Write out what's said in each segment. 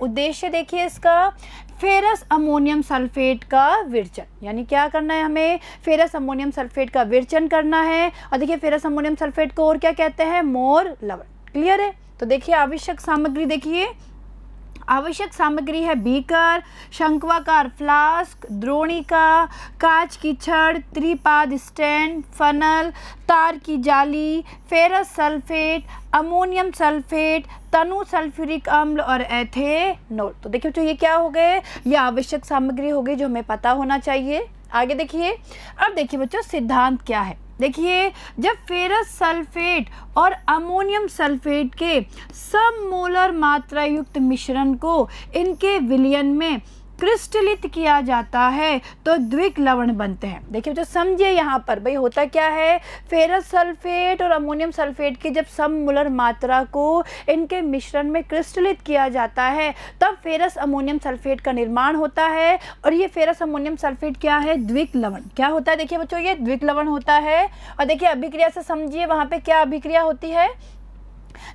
उद्देश्य देखिए इसका फेरस अमोनियम सल्फेट का विरचन, यानी क्या करना है हमें, फेरस अमोनियम सल्फेट का विरचन करना है। और देखिए फेरस अमोनियम सल्फेट को और क्या कहते हैं, मोर लवण। क्लियर है। तो देखिए आवश्यक सामग्री, देखिए आवश्यक सामग्री है बीकर, शंक्वाकार फ्लास्क, द्रोणिका, कांच की छड़, त्रिपाद स्टैंड, फनल, तार की जाली, फेरस सल्फेट, अमोनियम सल्फेट, तनु सल्फ्यूरिक अम्ल और एथेनॉल। तो देखिए बच्चों ये क्या हो गए, ये आवश्यक सामग्री हो गई जो हमें पता होना चाहिए। आगे देखिए, अब देखिए बच्चों सिद्धांत क्या है। देखिए जब फेरस सल्फेट और अमोनियम सल्फेट के सममोलर मात्रा युक्त मिश्रण को इनके विलयन में क्रिस्टलित किया जाता है तो द्विक लवण बनते हैं। देखिए जो समझिए यहाँ पर भाई होता क्या है, फेरस सल्फेट और अमोनियम सल्फेट की जब सममोलर मात्रा को इनके मिश्रण में क्रिस्टलित किया जाता है तब फेरस अमोनियम सल्फेट का निर्माण होता है। और ये फेरस अमोनियम सल्फेट क्या है, द्विक लवण। क्या होता है देखिए बच्चों, ये द्विक लवण होता है। और देखिए अभिक्रिया से समझिए वहाँ पे क्या अभिक्रिया होती है।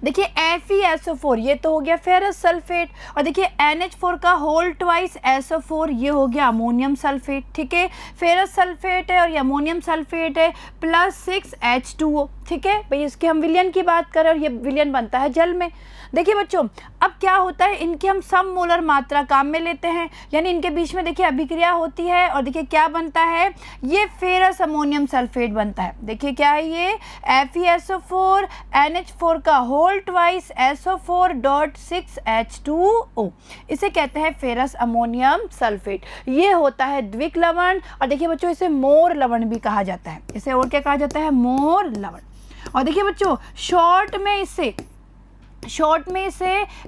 देखिए FeSO4 ये तो हो गया फेरस सल्फेट, और देखिए NH4 का होल ट्वाइस SO4 ये हो गया अमोनियम सल्फेट। ठीक है, फेरस सल्फेट है और ये अमोनियम सल्फेट है प्लस 6H2O। ठीक है भाई, इसके हम विलयन की बात करें और ये विलयन बनता है जल में। देखिए बच्चों अब क्या होता है, इनकी हम सममोलर मात्रा काम में लेते हैं, यानी इनके बीच में देखिए अभिक्रिया होती है और देखिए क्या बनता है, ये फेरस अमोनियम सल्फेट बनता है। देखिए क्या है ये, FeSO4 NH4 का whole twice SO4 dot 6H2O, इसे कहते हैं फेरस अमोनियम सल्फेट। ये होता है द्विक लवण। और देखिए बच्चों इसे मोर लवण भी कहा जाता है, इसे और क्या कहा जाता है, मोर लवण। और देखिए बच्चों शॉर्ट में इसे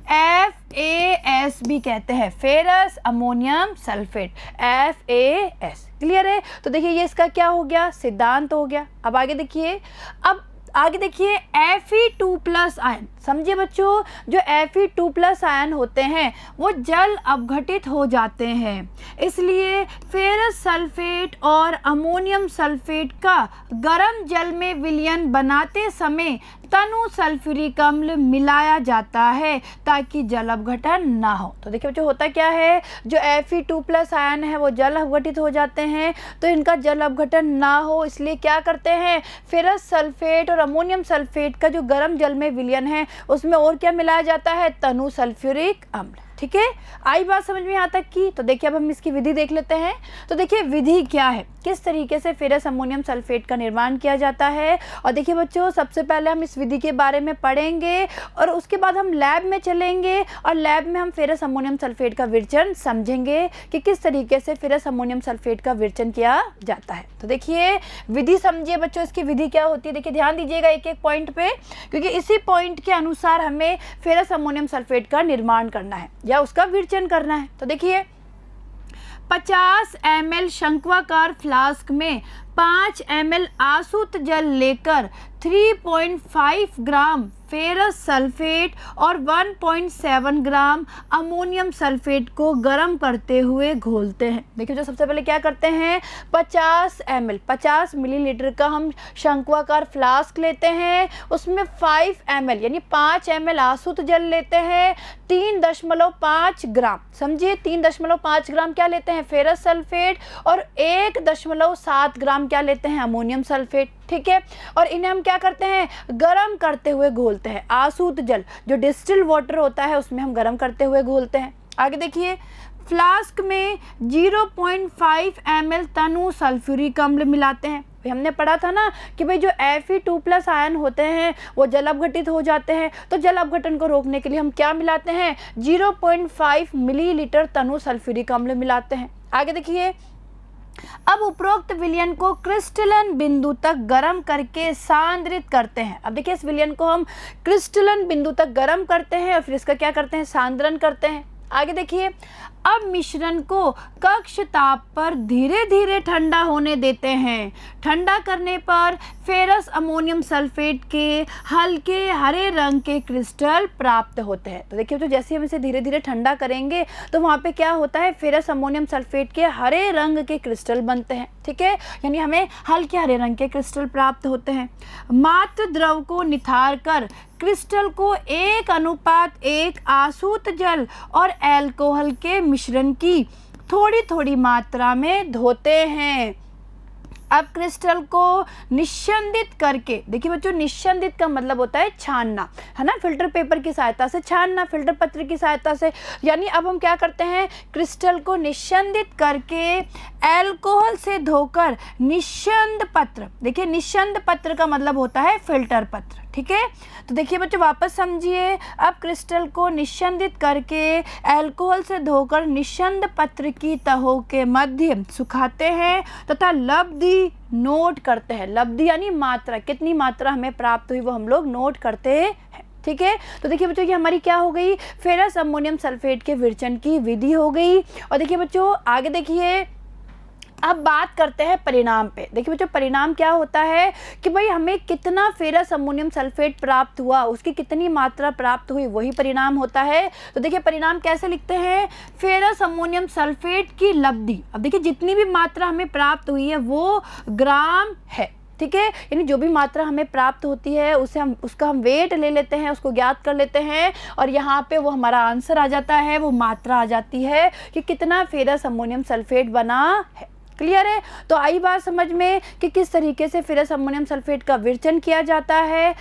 FAS भी कहते हैं, ferrous ammonium sulphate, FAS। Clear है। तो देखिए ये इसका क्या हो गया, सिद्धांत हो गया। अब आगे देखिए, Fe2+ आयन। समझिए बच्चों जो Fe2+ आयन होते हैं वो जल अपघटित हो जाते हैं, इसलिए फेरस सल्फेट और अमोनियम सल्फेट का गर्म जल में विलयन बनाते समय तनु सल्फ्यूरिक अम्ल मिलाया जाता है ताकि जल अपघटन ना हो। तो देखिए बच्चों होता क्या है, जो Fe2+ आयन है वो जल अपघटित हो जाते हैं, तो इनका जल अपघटन ना हो इसलिए क्या करते हैं, फेरस सल्फेट और अमोनियम सल्फेट का जो गर्म जल में विलयन है उसमें और क्या मिलाया जाता है, तनु सल्फ्यूरिक अम्ल। ठीक है, आई बात समझ में यहाँ तक की। तो देखिए अब हम इसकी विधि देख लेते हैं। तो देखिए विधि क्या है, किस तरीके से फेरस अमोनियम सल्फेट का निर्माण किया जाता है। और देखिए बच्चों सबसे पहले हम इस विधि के बारे में पढ़ेंगे और उसके बाद हम लैब में चलेंगे और लैब में हम फेरस अमोनियम सल्फेट का विरचन समझेंगे कि किस तरीके से फेरस अमोनियम सल्फेट का विरचन किया जाता है। तो देखिए विधि समझिए बच्चों, इसकी विधि क्या होती है। देखिए ध्यान दीजिएगा एक एक पॉइंट पे, क्योंकि इसी पॉइंट के अनुसार हमें फेरस अमोनियम सल्फेट का निर्माण करना है या उसका विरचन करना है। तो देखिए 50 ml शंक्वाकार फ्लास्क में 5 ml आसुत जल लेकर 3.5 ग्राम फेरस सल्फेट और 1.7 ग्राम अमोनियम सल्फेट को गर्म करते हुए घोलते हैं। देखिए जो सबसे पहले क्या करते हैं, 50 मिलीलीटर का हम शंक्वाकार फ्लास्क लेते हैं, उसमें 5 ml यानी 5 ml आसुत जल लेते हैं, 3.5 ग्राम, समझिए 3.5 ग्राम क्या लेते हैं, फेरस सल्फेट, और 1.7 ग्राम क्या लेते हैं, अमोनियम सल्फेट। ठीक है, और इन्हें हम क्या करते हैं, गर्म करते हुए घोलते हैं। आसुत जल जो डिस्टिल वाटर होता है उसमें हम गर्म करते हुए घोलते हैं। आगे देखिए फ्लास्क में 0.5 ml तनु सल्फ्यूरिक अम्ल मिलाते हैं। हमने पढ़ा था ना कि भाई जो Fe2+ आयन होते हैं वो जल अपघटित हो जाते हैं, तो जल अपघटन को रोकने के लिए हम क्या मिलाते हैं, 0.5 मिलीलीटर तनु सल्फ्यूरिक अम्ल मिलाते हैं। आगे देखिए अब उपरोक्त विलयन को क्रिस्टलन बिंदु तक गर्म करके सांद्रित करते हैं। अब देखिए इस विलयन को हम क्रिस्टलन बिंदु तक गर्म करते हैं और फिर इसका क्या करते हैं, सांद्रण करते हैं। आगे देखिए अब मिश्रण को कक्ष ताप पर धीरे धीरे ठंडा होने देते हैं। ठंडा करने पर फेरस अमोनियम सल्फेट के हल्के हरे रंग के क्रिस्टल प्राप्त होते हैं। तो देखिए तो जैसे हम इसे धीरे धीरे ठंडा करेंगे तो वहाँ पे क्या होता है, फेरस अमोनियम सल्फेट के हरे रंग के क्रिस्टल बनते हैं। ठीक है, यानी हमें हल्के हरे रंग के क्रिस्टल प्राप्त होते हैं। मात्र द्रव को निथार कर क्रिस्टल को 1:1 आसूत जल और अल्कोहल के मिश्रण की थोड़ी थोड़ी मात्रा में धोते हैं। अब क्रिस्टल को निस्यंदित करके, देखिए बच्चों निस्यंदित का मतलब होता है छानना, है ना, फिल्टर पेपर की सहायता से छानना, फिल्टर पत्र की सहायता से। यानी अब हम क्या करते हैं, क्रिस्टल को निस्यंदित करके अल्कोहल से धोकर निस्यंद पत्र, देखिए निस्यंद पत्र का मतलब होता है फिल्टर पत्र, ठीक है। तो देखिए बच्चों वापस समझिए, अब क्रिस्टल को निस्यंदित करके अल्कोहल से धोकर निस्यंद पत्र की तहों के मध्य सुखाते हैं तथा लब्धि नोट करते हैं। लब्धि यानी मात्रा, कितनी मात्रा हमें प्राप्त हुई वो हम लोग नोट करते हैं, ठीक है। तो देखिए बच्चों ये हमारी क्या हो गई, फेरस अमोनियम सल्फेट के विरचन की विधि हो गई। और देखिए बच्चों आगे देखिए, अब बात करते हैं परिणाम पे। देखिए बच्चों परिणाम क्या होता है कि भाई हमें कितना फेरस अमोनियम सल्फेट प्राप्त हुआ, उसकी कितनी मात्रा प्राप्त हुई, वही परिणाम होता है। तो देखिए परिणाम कैसे लिखते हैं, फेरस अमोनियम सल्फेट की लब्धि। अब देखिए जितनी भी मात्रा हमें प्राप्त हुई है वो ग्राम है, ठीक है। यानी जो भी मात्रा हमें प्राप्त होती है उसका हम वेट ले लेते हैं, उसको ज्ञात कर लेते हैं और यहाँ पे वो हमारा आंसर आ जाता है, वो मात्रा आ जाती है कि कितना फेरस अमोनियम सल्फेट बना है। क्लियर है। तो आई बात समझ में कि किस तरीके से फेरस अमोनियम सल्फेट का विरचन किया जाता है।